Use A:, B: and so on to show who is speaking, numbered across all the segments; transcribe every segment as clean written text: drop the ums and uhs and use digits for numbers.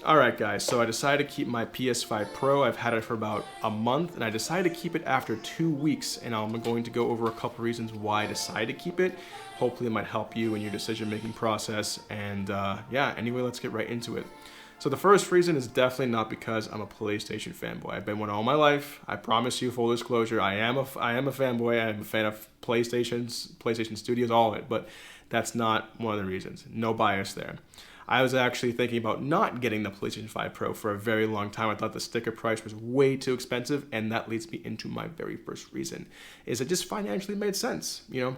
A: Alright guys, so I decided to keep my PS5 Pro. I've had it for about a month and I decided to keep it after 2 weeks, and I'm going to go over a couple reasons why I decided to keep it. Hopefully it might help you in your decision making process, and yeah, anyway, let's get right into it. So the first reason is definitely not because I'm a PlayStation fanboy. I've been one all my life. I promise you, full disclosure, I am a fanboy. I am a fan of PlayStation Studios, all of it, but that's not one of the reasons. No bias there. I was actually thinking about not getting the PlayStation 5 Pro for a very long time. I thought the sticker price was way too expensive, and that leads me into my very first reason, is it just financially made sense, you know?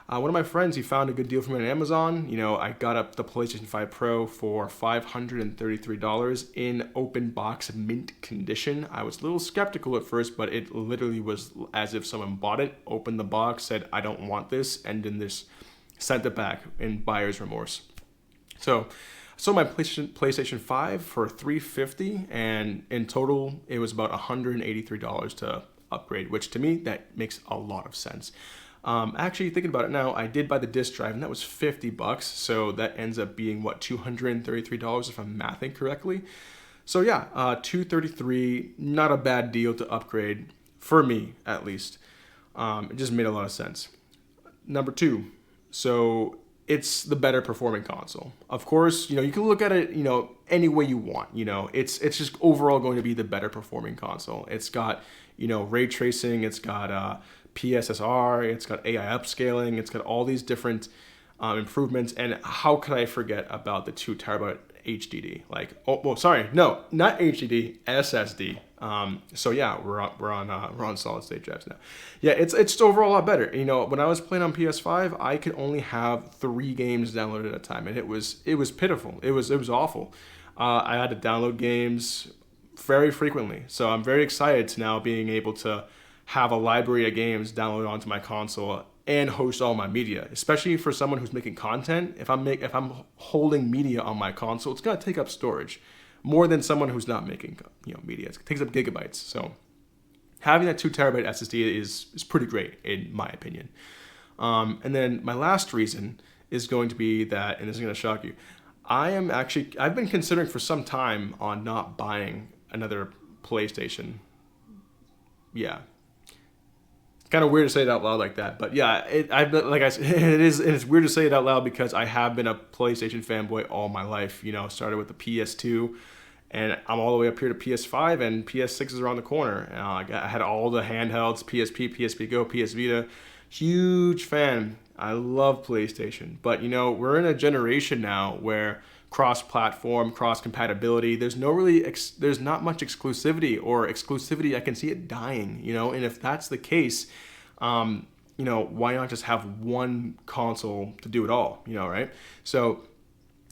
A: One of my friends, he found a good deal for me on Amazon. You know, I got up the PlayStation 5 Pro for $533 in open box mint condition. I was a little skeptical at first, but it literally was as if someone bought it, opened the box, said, I don't want this, and then this sent it back in buyer's remorse. So I sold my PlayStation 5 for $350, and in total it was about $183 to upgrade, which to me, that makes a lot of sense. Actually, thinking about it now, I did buy the disc drive, and that was $50, so that ends up being, what, $233 if I'm mathing correctly. So yeah, $233, not a bad deal to upgrade, for me at least. It just made a lot of sense. Number two, so it's the better performing console. Of course, you know, you can look at it, you know, any way you want. You know, it's just overall going to be the better performing console. It's got, you know, ray tracing, it's got PSSR, it's got AI upscaling, it's got all these different improvements. And how could I forget about the 2 terabyte HDD? Like, oh, well, sorry, no, not HDD, SSD. So yeah, we're on solid state drives now. Yeah, it's overall a lot better. You know, when I was playing on PS5, I could only have 3 games downloaded at a time, and it was pitiful. It was awful. I had to download games very frequently, so I'm very excited to now being able to have a library of games downloaded onto my console and host all my media, especially for someone who's making content. If I'm holding media on my console, it's gonna take up storage more than someone who's not making, you know, media. It takes up gigabytes. So having that 2 terabyte SSD is pretty great in my opinion. And then my last reason is going to be that, and this is gonna shock you, I've been considering for some time on not buying another PlayStation. Yeah. Kind of weird to say it out loud like that, but yeah, it's weird to say it out loud because I have been a PlayStation fanboy all my life. You know, started with the PS2, and I'm all the way up here to PS5, and PS6 is around the corner. I had all the handhelds, PSP, PSP Go, PS Vita. Huge fan. I love PlayStation, but you know, we're in a generation now where cross-platform, cross-compatibility, there's not much exclusivity, or exclusivity, I can see it dying, you know, and if that's the case, you know, why not just have one console to do it all, you know, right? So,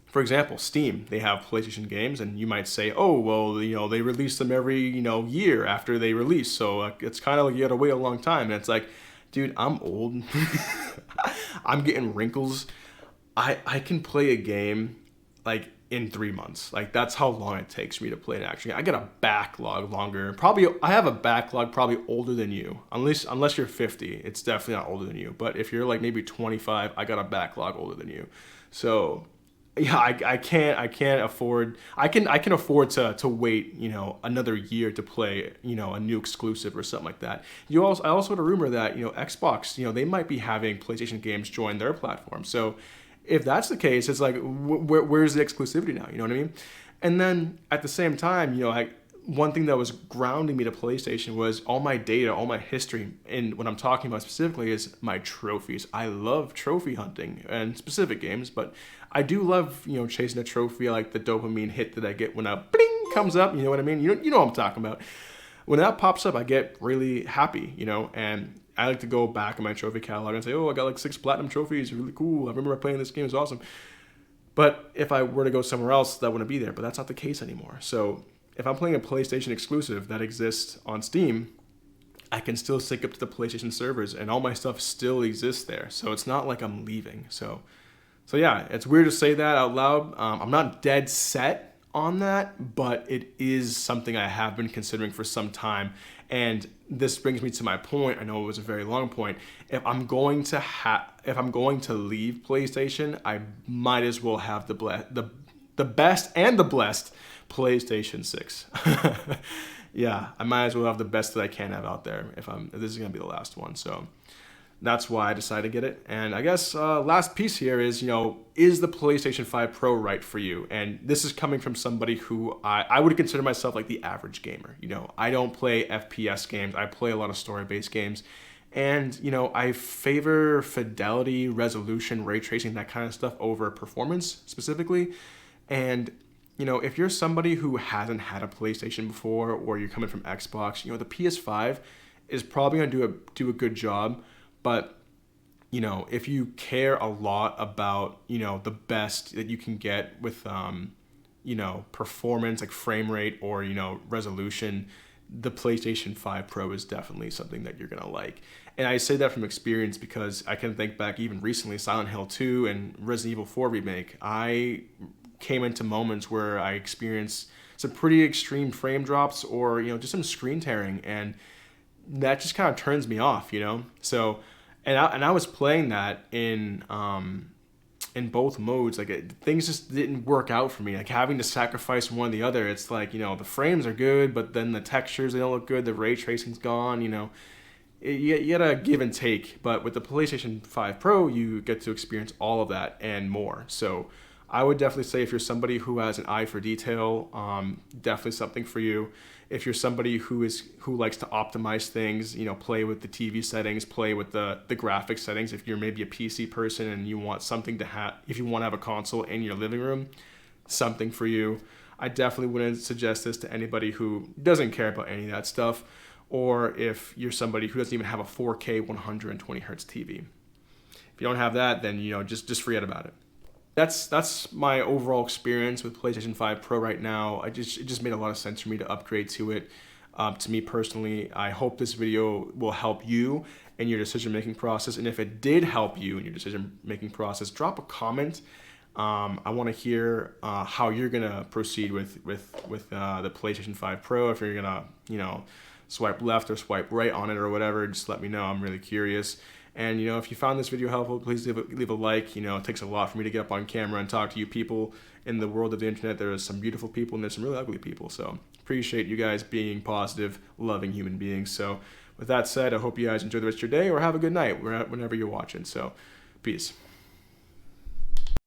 A: for example, Steam, they have PlayStation games, and you might say, oh, well, you know, they release them every, you know, year after they release, so it's kind of like you gotta wait a long time, and it's like, dude, I'm old, I'm getting wrinkles, I can play a game like in 3 months. Like, that's how long it takes me to play an action game. I got a backlog longer. I have a backlog probably older than you. Unless you're 50, it's definitely not older than you. But if you're like maybe 25, I got a backlog older than you. So yeah, I can't afford. I can afford to wait, you know, another year to play, you know, a new exclusive or something like that. I also heard a rumor that, you know, Xbox, you know, they might be having PlayStation games join their platform. So if that's the case, it's like, where's the exclusivity now? You know what I mean? And then at the same time, you know, one thing that was grounding me to PlayStation was all my data, all my history. And what I'm talking about specifically is my trophies. I love trophy hunting and specific games, but I do love, you know, chasing a trophy. I like the dopamine hit that I get when a bling comes up. You know what I mean? You know what I'm talking about. When that pops up, I get really happy, you know, and I like to go back in my trophy catalog and say, oh, I got like 6 platinum trophies, really cool. I remember playing this game, it's awesome. But if I were to go somewhere else, that wouldn't be there. But that's not the case anymore. So if I'm playing a PlayStation exclusive that exists on Steam, I can still sync up to the PlayStation servers, and all my stuff still exists there. So it's not like I'm leaving. So yeah, it's weird to say that out loud. I'm not dead set on that, but it is something I have been considering for some time. And this brings me to my point. I know it was a very long point. If I'm going to leave PlayStation, I might as well have the best and the blessed PlayStation 6. Yeah, I might as well have the best that I can have out there if this is gonna be the last one. So that's why I decided to get it. And I guess last piece here is, is the PlayStation 5 Pro right for you? And this is coming from somebody who I would consider myself like the average gamer. I don't play FPS games. I play a lot of story-based games. And, I favor fidelity, resolution, ray tracing, that kind of stuff over performance specifically. And, if you're somebody who hasn't had a PlayStation before, or you're coming from Xbox, the PS5 is probably going to do a good job. But, if you care a lot about, the best that you can get with, performance, like frame rate or, resolution, the PlayStation 5 Pro is definitely something that you're going to like. And I say that from experience because I can think back even recently, Silent Hill 2 and Resident Evil 4 Remake. I came into moments where I experienced some pretty extreme frame drops or, just some screen tearing. And that just kind of turns me off, So, and I was playing that in both modes. Like things just didn't work out for me. Like having to sacrifice one or the other. It's like, the frames are good, but then the textures, they don't look good. The ray tracing's gone, you gotta give and take. But with the PlayStation 5 Pro, you get to experience all of that and more. So I would definitely say if you're somebody who has an eye for detail, definitely something for you. If you're somebody who likes to optimize things, play with the TV settings, play with the graphics settings. If you're maybe a PC person and you want something to have, if you want to have a console in your living room, something for you. I definitely wouldn't suggest this to anybody who doesn't care about any of that stuff, or if you're somebody who doesn't even have a 4K 120 hertz TV. If you don't have that, then just forget about it. That's my overall experience with PlayStation 5 Pro right now. It just made a lot of sense for me to upgrade to it. To me personally, I hope this video will help you in your decision-making process. And if it did help you in your decision-making process, drop a comment. I want to hear how you're gonna proceed with the PlayStation 5 Pro. If you're gonna swipe left or swipe right on it or whatever, just let me know. I'm really curious. And, if you found this video helpful, please leave a like. It takes a lot for me to get up on camera and talk to you people in the world of the internet. There are some beautiful people and there's some really ugly people. So appreciate you guys being positive, loving human beings. So with that said, I hope you guys enjoy the rest of your day or have a good night whenever you're watching. So peace.